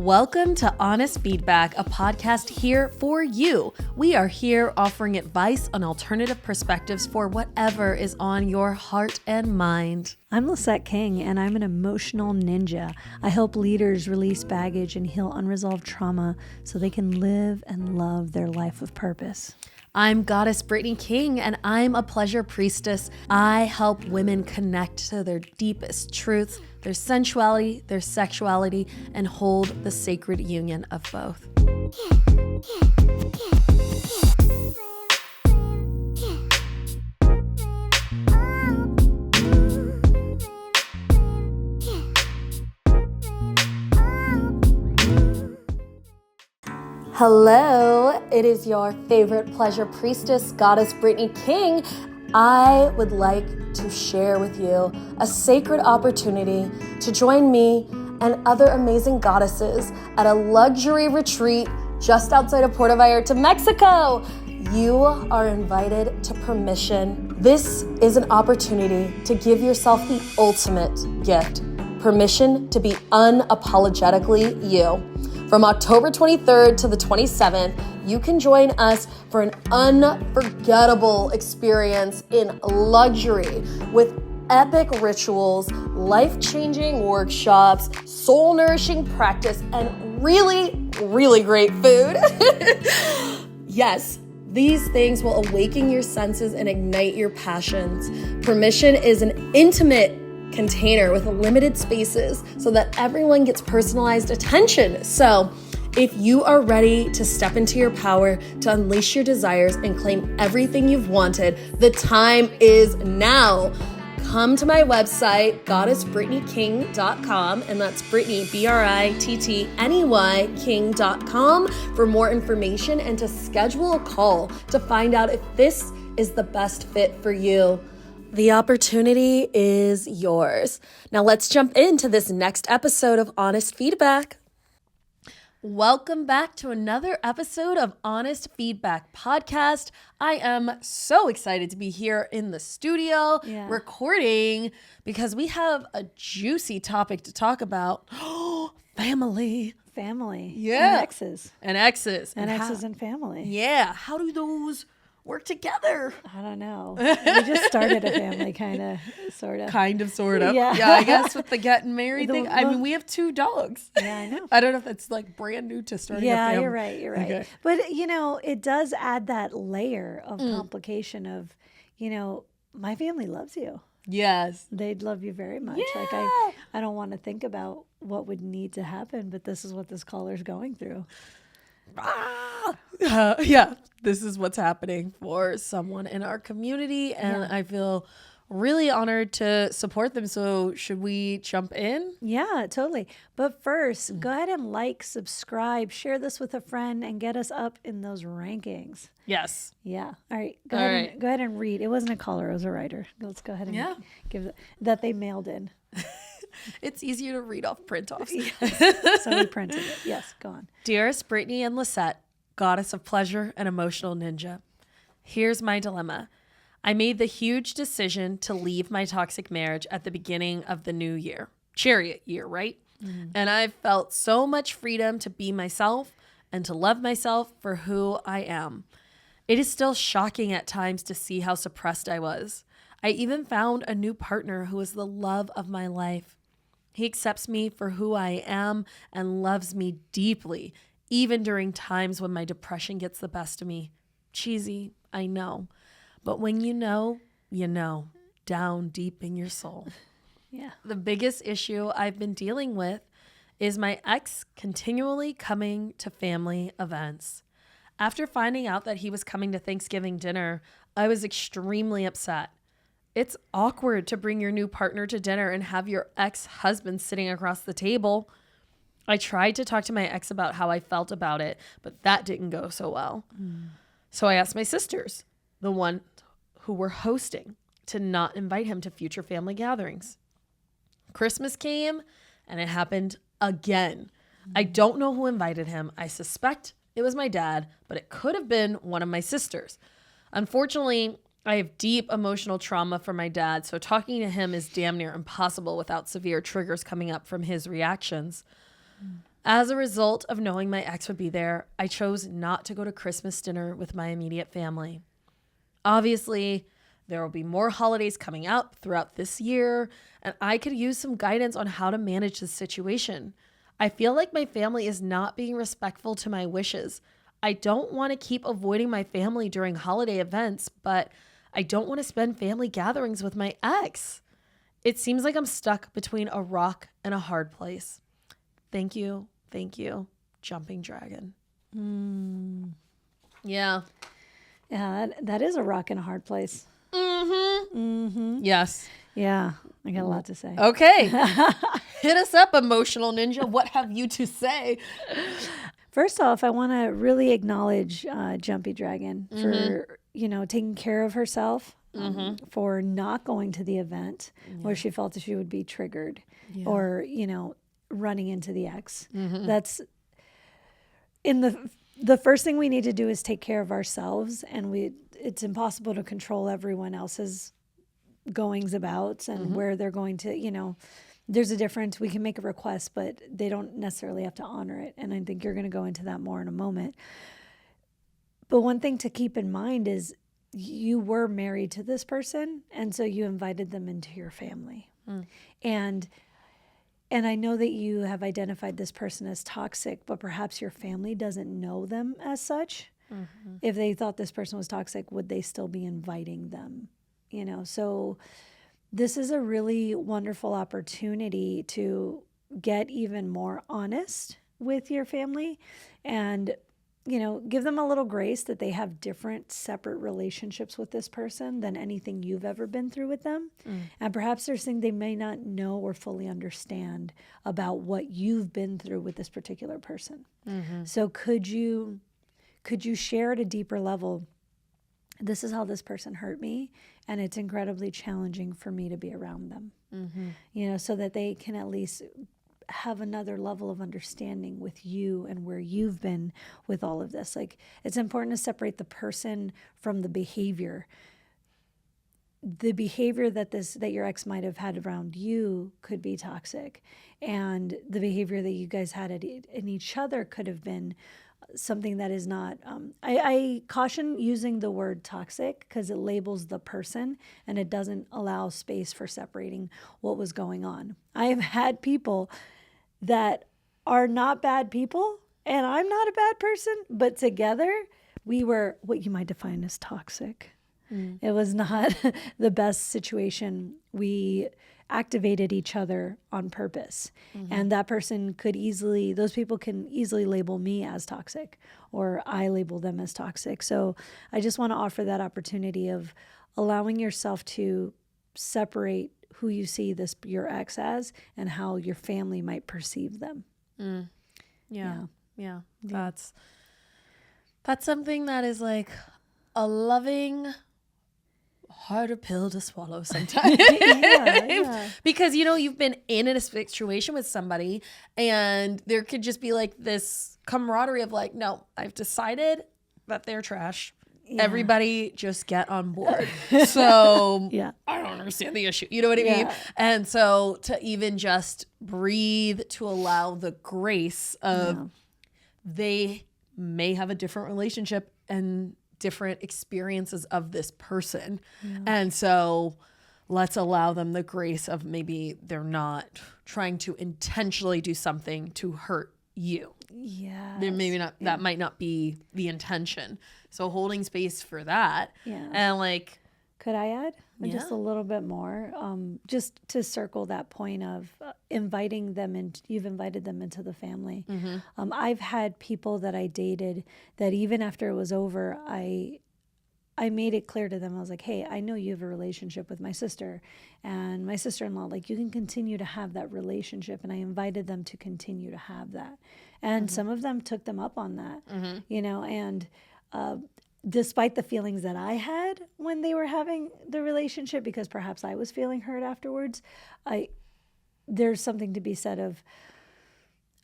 Welcome to Honest Feedback, a podcast here for you. We are here offering advice on alternative perspectives for whatever is on your heart and mind. I'm Lisset King, and I'm an emotional ninja. I help leaders release baggage and heal unresolved trauma so they can live and love their life with purpose. I'm Goddess Brittany King, and I'm a pleasure priestess. I help women connect to their deepest truths, their sensuality, their sexuality, and hold the sacred union of both. Hello, it is your favorite pleasure priestess, Goddess Brittany King. I would like to share with you a sacred opportunity to join me and other amazing goddesses at a luxury retreat just outside of Puerto Vallarta, Mexico. You are invited to Permission. This is an opportunity to give yourself the ultimate gift, permission to be unapologetically you. From October 23rd to the 27th, you can join us for an unforgettable experience in luxury with epic rituals, life-changing workshops, soul-nourishing practice, and really, really great food. Yes, these things will awaken your senses and ignite your passions. Permission is an intimate container with limited spaces so that everyone gets personalized attention. So if you are ready to step into your power, to unleash your desires and claim everything you've wanted, the time is now. Come to my website, goddessbrittanyking.com, and that's Brittany, BRITTNEY, king.com for more information and to schedule a call to find out if this is the best fit for you. The opportunity is yours. Now let's jump into this next episode of Honest Feedback. Welcome back to another episode of Honest Feedback Podcast. I am so excited to be here in the studio recording because we have a juicy topic to talk about. Family. Yeah. And exes. And exes. And exes and family. Yeah. How do those work together? I don't know. We just started a family, kind of, sort of. Sort of. Yeah. Yeah, I guess with the getting married thing. I mean, we have 2 dogs. Yeah, I know. I don't know if that's like brand new to starting a family. Yeah, you're right. Okay. But, it does add that layer of complication of, my family loves you. Yes. They'd love you very much. Yeah. Like, I don't want to think about what would need to happen, but this is what this caller's going through. Yeah, this is what's happening for someone in our community, and I feel really honored to support them. So should we jump in? Yeah, totally. But first, go ahead and subscribe, share this with a friend, and get us up in those rankings. Yes. Yeah. All right. Go ahead and read. It wasn't a caller, it was a writer. Let's go ahead and give that they mailed in. It's easier to read off print offs. Yes. So we printed it. Yes, go on. Dearest Brittany and Lisette, goddess of pleasure and emotional ninja. Here's my dilemma. I made the huge decision to leave my toxic marriage at the beginning of the new year. Chariot year, right? Mm-hmm. And I've felt so much freedom to be myself and to love myself for who I am. It is still shocking at times to see how suppressed I was. I even found a new partner who is the love of my life. He accepts me for who I am and loves me deeply, even during times when my depression gets the best of me. Cheesy, I know. But when you know, down deep in your soul. Yeah. The biggest issue I've been dealing with is my ex continually coming to family events. After finding out that he was coming to Thanksgiving dinner, I was extremely upset. It's awkward to bring your new partner to dinner and have your ex-husband sitting across the table. I tried to talk to my ex about how I felt about it, but that didn't go so well. So I asked my sisters, the one who were hosting, to not invite him to future family gatherings. Christmas came and it happened again. I don't know who invited him. I suspect it was my dad, but it could have been one of my sisters. Unfortunately, I have deep emotional trauma from my dad, so talking to him is damn near impossible without severe triggers coming up from his reactions. As a result of knowing my ex would be there, I chose not to go to Christmas dinner with my immediate family. Obviously, there will be more holidays coming up throughout this year, and I could use some guidance on how to manage this situation. I feel like my family is not being respectful to my wishes. I don't want to keep avoiding my family during holiday events, but I don't want to spend family gatherings with my ex. It seems like I'm stuck between a rock and a hard place. Thank you. Jumping Dragon. Yeah. Yeah, that is a rock and a hard place. Yes. Yeah, I got a lot to say. Okay. Hit us up, emotional ninja. What have you to say? First off, I want to really acknowledge Jumpy Dragon for, taking care of herself, for not going to the event where she felt that she would be triggered or, running into the ex. That's in the first thing we need to do is take care of ourselves, and it's impossible to control everyone else's goings abouts and where they're going to, there's a difference. We can make a request, but they don't necessarily have to honor it. And I think you're going to go into that more in a moment. But one thing to keep in mind is you were married to this person, and so you invited them into your family. And I know that you have identified this person as toxic, but perhaps your family doesn't know them as such. If they thought this person was toxic, would they still be inviting them? So this is a really wonderful opportunity to get even more honest with your family and, give them a little grace that they have different separate relationships with this person than anything you've ever been through with them. And perhaps there's things they may not know or fully understand about what you've been through with this particular person. So could you share at a deeper level, this is how this person hurt me, and it's incredibly challenging for me to be around them, so that they can at least have another level of understanding with you and where you've been with all of this. Like, it's important to separate the person from the behavior. The behavior that your ex might have had around you could be toxic, and the behavior that you guys had in each other could have been something that is not. I caution using the word toxic because it labels the person and it doesn't allow space for separating what was going on. I have had people that are not bad people, and I'm not a bad person, but together we were what you might define as toxic. It was not the best situation. We activated each other on purpose. And those people can easily label me as toxic, or I label them as toxic. So I just want to offer that opportunity of allowing yourself to separate who you see your ex as and how your family might perceive them. Yeah. That's something that is like a loving, harder pill to swallow sometimes. Because, you've been in a situation with somebody and there could just be like this camaraderie of like, no, I've decided that they're trash. Everybody just get on board. So I don't understand the issue. You know what I mean? And so to even just breathe, to allow the grace of they may have a different relationship and different experiences of this person. And so let's allow them the grace of maybe they're not trying to intentionally do something to hurt you. Maybe not. That might not be the intention. So holding space for that. And like, could I add just a little bit more, just to circle that point of inviting them, and you've invited them into the family. I've had people that I dated that even after it was over, I made it clear to them. I was like, hey, I know you have a relationship with my sister and my sister-in-law. Like, you can continue to have that relationship. And I invited them to continue to have that. And some of them took them up on that, and despite the feelings that I had when they were having the relationship, because perhaps I was feeling hurt afterwards, there's something to be said of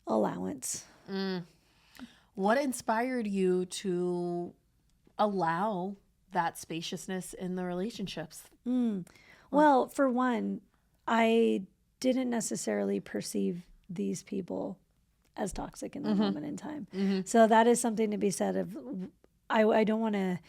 allowance. What inspired you to allow that spaciousness in the relationships? Well, for one, I didn't necessarily perceive these people as toxic in that moment in time. So that is something to be said of, I don't want to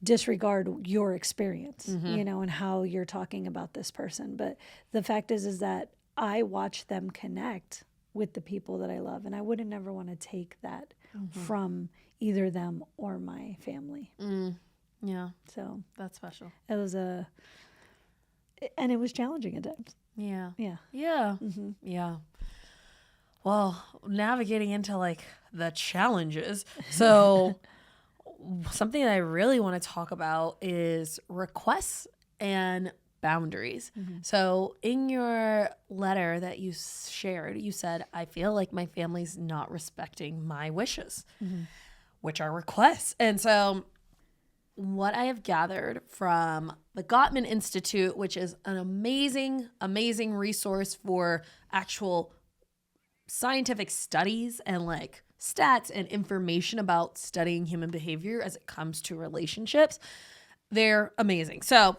disregard your experience, you know, and how you're talking about this person. But the fact is that I watch them connect with the people that I love. And I wouldn't never want to take that from either them or my family. Yeah. So That's special. it was and it was challenging at times. Yeah. Yeah. Yeah. Yeah. Well, navigating into like the challenges. So something that I really want to talk about is requests and boundaries. So in your letter that you shared, you said, I feel like my family's not respecting my wishes, which are requests. And so what I have gathered from the Gottman Institute, which is an amazing, amazing resource for actual scientific studies and like stats and information about studying human behavior as it comes to relationships. They're amazing. So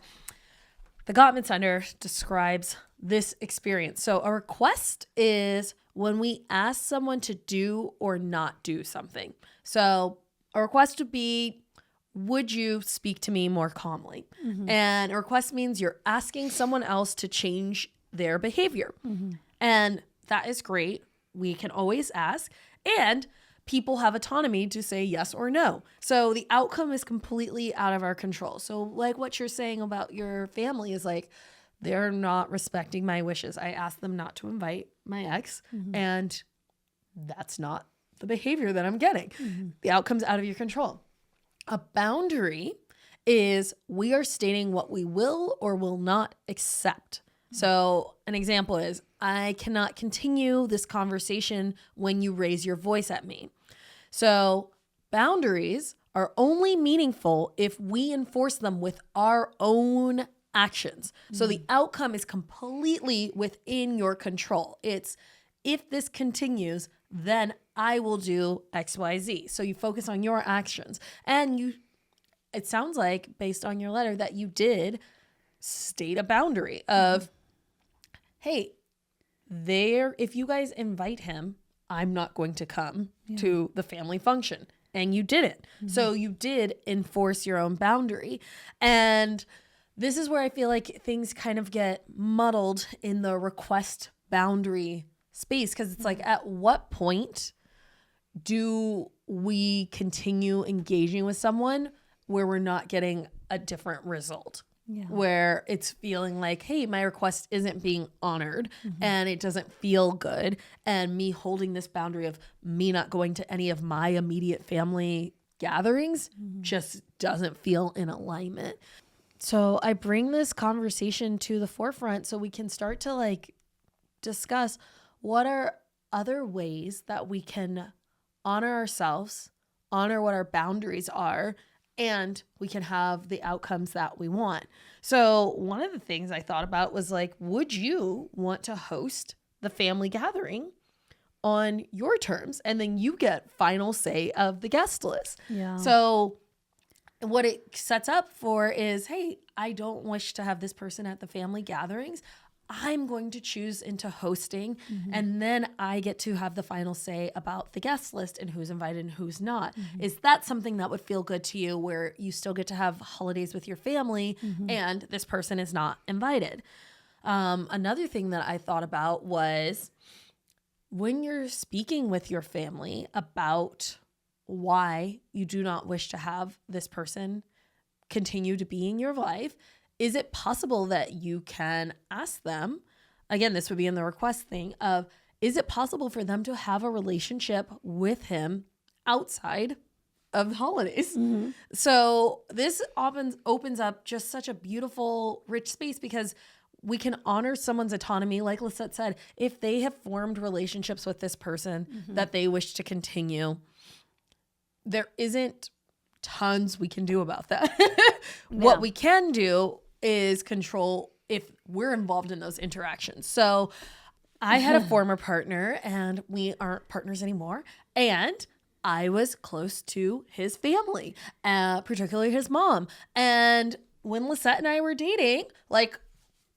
the Gottman Center describes this experience. So a request is when we ask someone to do or not do something. So a request would be, would you speak to me more calmly? And a request means you're asking someone else to change their behavior. And that is great. We can always ask. And people have autonomy to say yes or no. So the outcome is completely out of our control. So like what you're saying about your family is like, they're not respecting my wishes. I asked them not to invite my ex, and that's not the behavior that I'm getting. The outcome's out of your control. A boundary is we are stating what we will or will not accept. So an example is, I cannot continue this conversation when you raise your voice at me. So boundaries are only meaningful if we enforce them with our own actions. So the outcome is completely within your control. It's, if this continues, then I will do X, Y, Z. So you focus on your actions. And it sounds like, based on your letter, that you did state a boundary of, hey, if you guys invite him, I'm not going to come to the family function. And you did it. So you did enforce your own boundary. And this is where I feel like things kind of get muddled in the request boundary space. Because it's like, at what point do we continue engaging with someone where we're not getting a different result? Where it's feeling like, hey, my request isn't being honored and it doesn't feel good. And me holding this boundary of me not going to any of my immediate family gatherings just doesn't feel in alignment. So I bring this conversation to the forefront so we can start to like discuss what are other ways that we can honor ourselves, honor what our boundaries are, and we can have the outcomes that we want. So one of the things I thought about was like, would you want to host the family gathering on your terms? And then you get final say of the guest list. So what it sets up for is, hey, I don't wish to have this person at the family gatherings. I'm going to choose into hosting, and then I get to have the final say about the guest list and who's invited and who's not. Is that something that would feel good to you, where you still get to have holidays with your family and this person is not invited? Another thing that I thought about was, when you're speaking with your family about why you do not wish to have this person continue to be in your life, is it possible that you can ask them, again, this would be in the request thing of, is it possible for them to have a relationship with him outside of the holidays? So this opens up just such a beautiful, rich space, because we can honor someone's autonomy. Like Lisette said, if they have formed relationships with this person that they wish to continue, there isn't tons we can do about that. What we can do is control if we're involved in those interactions. So I had a former partner, and we aren't partners anymore. And I was close to his family, particularly his mom. And when Lisette and I were dating, like,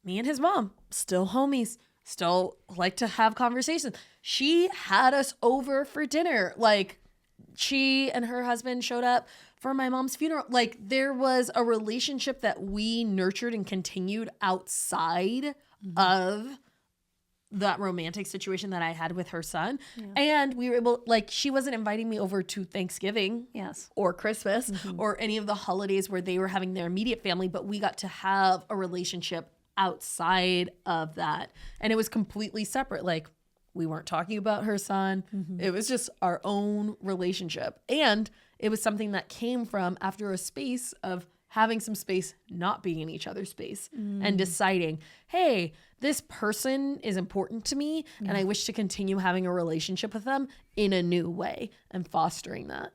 me and his mom, still homies, still like to have conversations. she had us over for dinner. Like, she and her husband showed up for my mom's funeral. Like, there was a relationship that we nurtured and continued outside of that romantic situation that I had with her son. Yeah. And we were able, like, she wasn't inviting me over to Thanksgiving or Christmas or any of the holidays where they were having their immediate family, but we got to have a relationship outside of that. And it was completely separate. Like, we weren't talking about her son. It was just our own relationship. And it was something that came from after a space of having some space, not being in each other's space, and deciding, hey, this person is important to me, and I wish to continue having a relationship with them in a new way, and fostering that.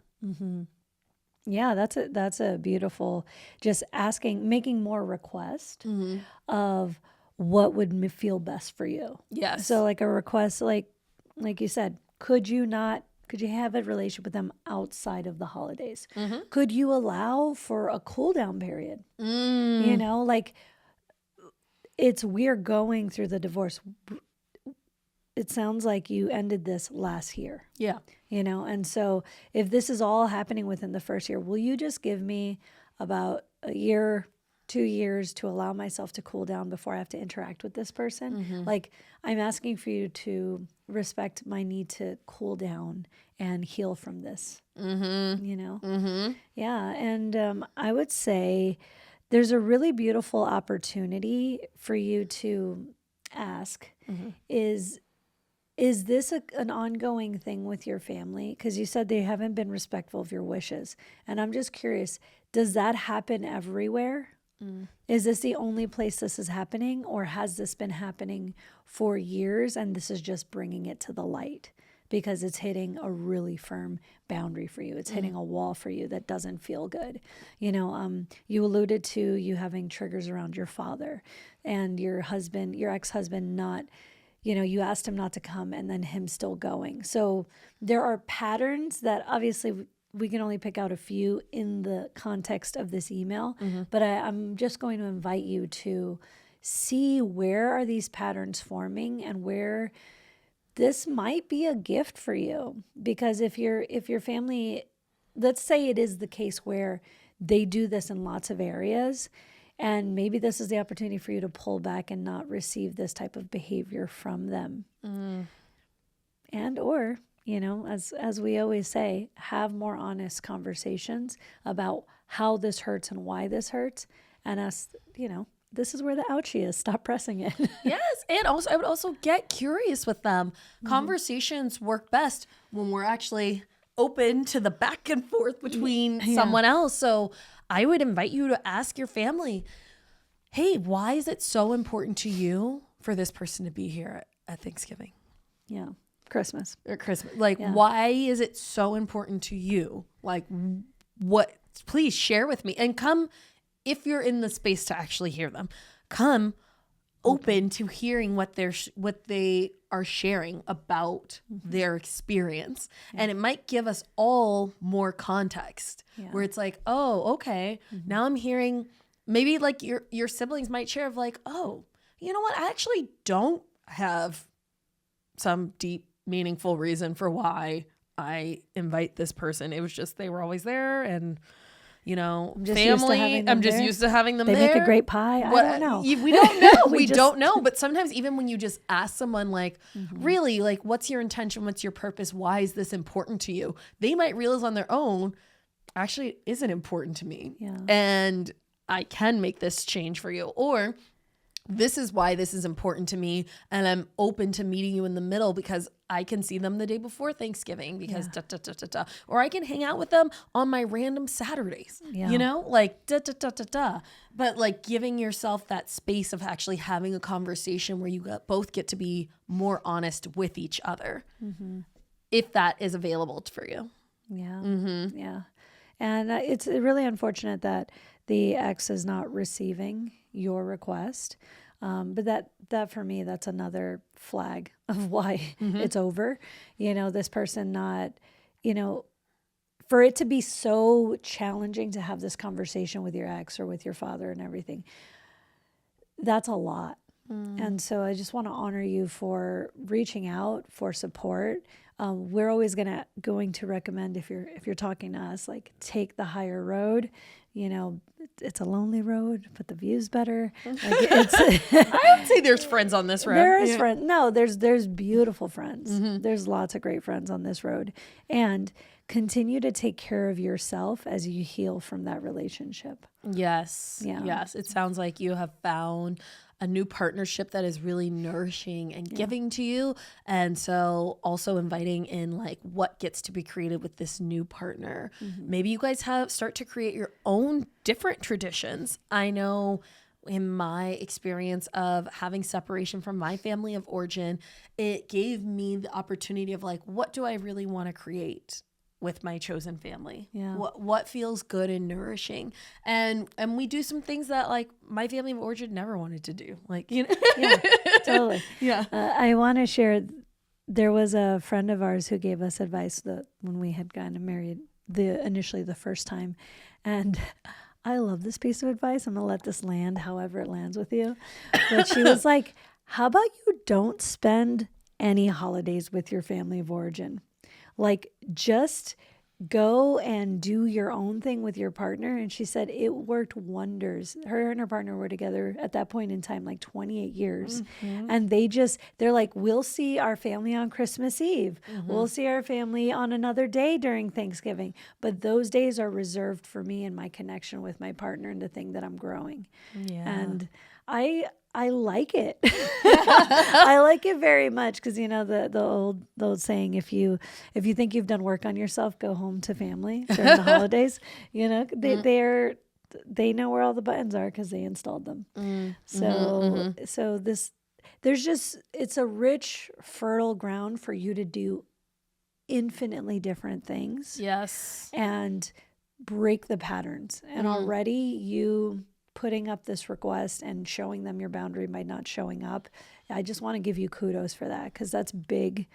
Yeah, that's a beautiful, just asking, making more request of what would feel best for you. Yes. So like a request, like you said, could you have a relationship with them outside of the holidays? Could you allow for a cool down period? You know, like we're going through the divorce. It sounds like you ended this last year. Yeah. You know, and so if this is all happening within the first year, will you just give me about a year, 2 years to allow myself to cool down before I have to interact with this person? Like, I'm asking for you to respect my need to cool down and heal from this, you know? Yeah. And I would say there's a really beautiful opportunity for you to ask, is this an ongoing thing with your family? Because you said they haven't been respectful of your wishes. And I'm just curious, does that happen everywhere? Is this the only place this is happening? Or has this been happening for years and this is just bringing it to the light? Because it's hitting a really firm boundary for you. It's hitting a wall for you that doesn't feel good. You know, you alluded to you having triggers around your father and your husband, your ex-husband not, you know, you asked him not to come and then him still going. So there are patterns that obviously we can only pick out a few in the context of this email, but I'm just going to invite you to see where are these patterns forming and where this might be a gift for you. Because if your family, let's say it is the case where they do this in lots of areas, and maybe this is the opportunity for you to pull back and not receive this type of behavior from them. And or, you know, as we always say, have more honest conversations about how this hurts and why this hurts. And us, you know, this is where the ouchie is. Stop pressing it. Yes. And also, I would also get curious with them. Conversations work best when we're actually open to the back and forth between someone else. So I would invite you to ask your family, hey, why is it so important to you for this person to be here at Thanksgiving? Yeah. Christmas. Or Christmas. Like, why is it so important to you? Like, what, please share with me. And come, if you're in the space to actually hear them, come open to hearing what they are sharing about their experience. And it might give us all more context where it's like, oh, okay, now I'm hearing, maybe like your siblings might share of like, oh, you know what? I actually don't have some deep, meaningful reason for why I invite this person. It was just, they were always there and, you know, family. I'm just used to having them there. They make a great pie. I don't know. We don't know. we don't know. But sometimes even when you just ask someone like, really, like, what's your intention? What's your purpose? Why is this important to you? They might realize on their own, actually, it isn't important to me. Yeah. And I can make this change for you. Or this is why this is important to me. And I'm open to meeting you in the middle because I can see them the day before Thanksgiving because da, da, da, da, da. Or I can hang out with them on my random Saturdays, you know, like da, da, da, da, da. But like giving yourself that space of actually having a conversation where you both get to be more honest with each other, if that is available for you. Yeah. Yeah. And it's really unfortunate that the ex is not receiving your request. But that for me, that's another flag of why it's over. You know, this person not, you know, for it to be so challenging to have this conversation with your ex or with your father and everything, that's a lot. And so I just want to honor you for reaching out for support. We're always going to recommend, if you're talking to us, like, take the higher road. You know, it's a lonely road, but the view's better. Like, I would say there's friends on this road. There is friends. No, there's beautiful friends. There's lots of great friends on this road. And continue to take care of yourself as you heal from that relationship. Yes. Yeah. Yes. It sounds like you have found a new partnership that is really nourishing and giving to you. And so also inviting in, like, what gets to be created with this new partner. Maybe you guys start to create your own different traditions. I know in my experience of having separation from my family of origin, it gave me the opportunity of, like, what do I really want to create with my chosen family? Yeah. What feels good and nourishing, and we do some things that, like, my family of origin never wanted to do, like, you know. Yeah, totally. Yeah. I want to share, there was a friend of ours who gave us advice that when we had gotten married initially the first time, and I love this piece of advice. I'm gonna let this land however it lands with you. But she was like, how about you don't spend any holidays with your family of origin? Like, just go and do your own thing with your partner. And she said it worked wonders. Her and her partner were together at that point in time, like 28 years. And they're like, we'll see our family on Christmas Eve. We'll see our family on another day during Thanksgiving. But those days are reserved for me and my connection with my partner and the thing that I'm growing. Yeah. And I like it. I like it very much because, you know, the old saying, if you think you've done work on yourself, go home to family during the holidays. You know, they know where all the buttons are because they installed them. So it's a rich, fertile ground for you to do infinitely different things. Yes. And break the patterns. And already you putting up this request and showing them your boundary by not showing up, I just want to give you kudos for that, because that's big,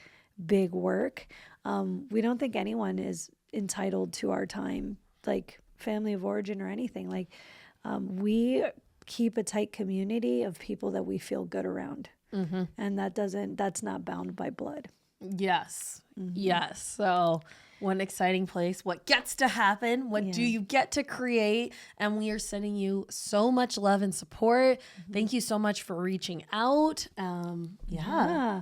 big work. We don't think anyone is entitled to our time, like family of origin or anything. Like, we keep a tight community of people that we feel good around. And that's not bound by blood. Yes. Yes. So one exciting place. What gets to happen? What do you get to create? And we are sending you so much love and support. Thank you so much for reaching out. Yeah.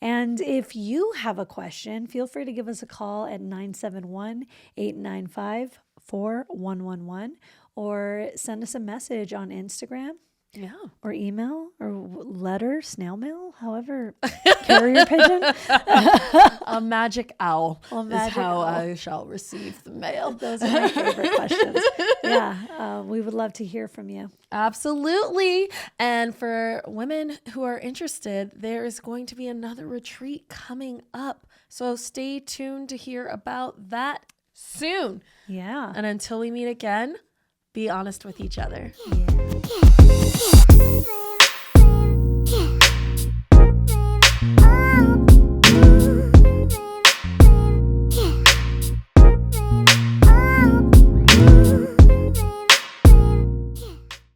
And if you have a question, feel free to give us a call at 971-895-4111 or send us a message on Instagram. Yeah. Or email or letter, snail mail, however, carrier pigeon. A magic owl is how I shall receive the mail. Those are my favorite questions. Yeah, we would love to hear from you. Absolutely. And for women who are interested, there is going to be another retreat coming up. So stay tuned to hear about that soon. Yeah. And until we meet again, be honest with each other. Yeah.